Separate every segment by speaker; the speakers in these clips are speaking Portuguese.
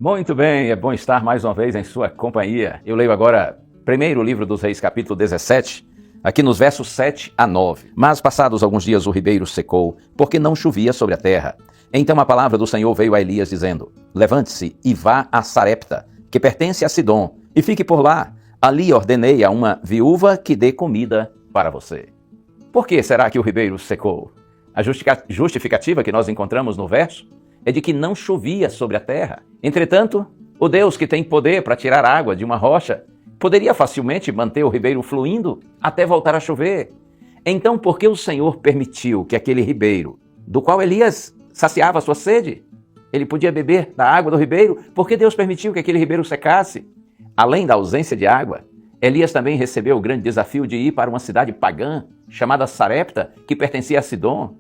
Speaker 1: Muito bem, é bom estar mais uma vez em sua companhia. Eu leio agora primeiro o livro dos Reis, capítulo 17, aqui nos versos 7 a 9. Mas passados alguns dias o ribeiro secou, porque não chovia sobre a terra. Então a palavra do Senhor veio a Elias dizendo: levante-se e vá a Sarepta, que pertence a Sidom, e fique por lá. Ali ordenei a uma viúva que dê comida para você. Por que será que o ribeiro secou? A justificativa que nós encontramos no verso é de que não chovia sobre a terra. Entretanto, o Deus que tem poder para tirar água de uma rocha poderia facilmente manter o ribeiro fluindo até voltar a chover. Então, por que o Senhor permitiu que aquele ribeiro, do qual Elias saciava sua sede, ele podia beber da água do ribeiro? Por que Deus permitiu que aquele ribeiro secasse? Além da ausência de água, Elias também recebeu o grande desafio de ir para uma cidade pagã, chamada Sarepta, que pertencia a Sidom.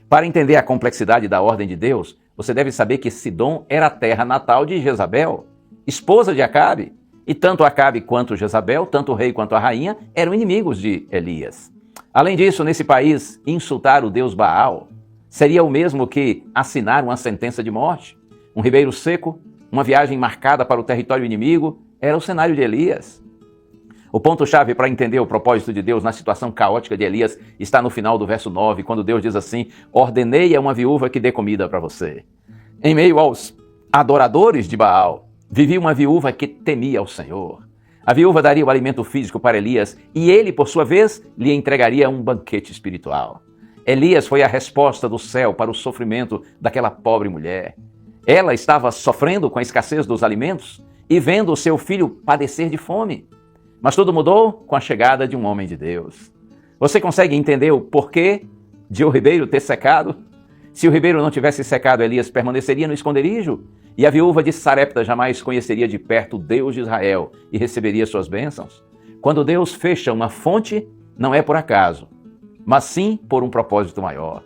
Speaker 1: Para entender a complexidade da ordem de Deus, você deve saber que Sidom era a terra natal de Jezabel, esposa de Acabe. E tanto Acabe quanto Jezabel, tanto o rei quanto a rainha, eram inimigos de Elias. Além disso, nesse país, insultar o deus Baal seria o mesmo que assinar uma sentença de morte. Um ribeiro seco, uma viagem marcada para o território inimigo, era o cenário de Elias. O ponto-chave para entender o propósito de Deus na situação caótica de Elias está no final do verso 9, quando Deus diz assim: ordenei a uma viúva que dê comida para você. Em meio aos adoradores de Baal, vivia uma viúva que temia ao Senhor. A viúva daria o alimento físico para Elias e ele, por sua vez, lhe entregaria um banquete espiritual. Elias foi a resposta do céu para o sofrimento daquela pobre mulher. Ela estava sofrendo com a escassez dos alimentos e vendo o seu filho padecer de fome. Mas tudo mudou com a chegada de um homem de Deus. Você consegue entender o porquê de o ribeiro ter secado? Se o ribeiro não tivesse secado, Elias permaneceria no esconderijo e a viúva de Sarepta jamais conheceria de perto o Deus de Israel e receberia suas bênçãos. Quando Deus fecha uma fonte, não é por acaso, mas sim por um propósito maior.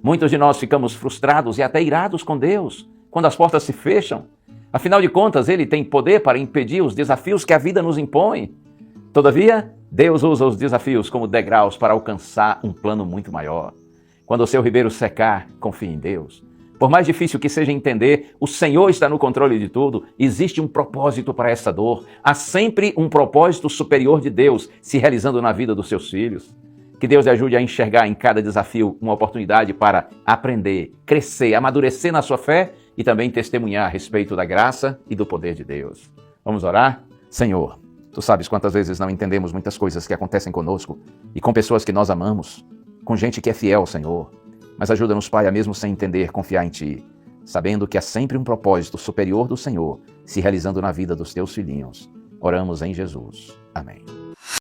Speaker 1: Muitos de nós ficamos frustrados e até irados com Deus quando as portas se fecham. Afinal de contas, Ele tem poder para impedir os desafios que a vida nos impõe. Todavia, Deus usa os desafios como degraus para alcançar um plano muito maior. Quando o seu ribeiro secar, confie em Deus. Por mais difícil que seja entender, o Senhor está no controle de tudo. Existe um propósito para essa dor. Há sempre um propósito superior de Deus se realizando na vida dos seus filhos. Que Deus lhe ajude a enxergar em cada desafio uma oportunidade para aprender, crescer, amadurecer na sua fé e também testemunhar a respeito da graça e do poder de Deus. Vamos orar? Senhor, Tu sabes quantas vezes não entendemos muitas coisas que acontecem conosco e com pessoas que nós amamos, com gente que é fiel ao Senhor. Mas ajuda-nos, Pai, a mesmo sem entender, confiar em Ti, sabendo que há sempre um propósito superior do Senhor se realizando na vida dos Teus filhinhos. Oramos em Jesus. Amém.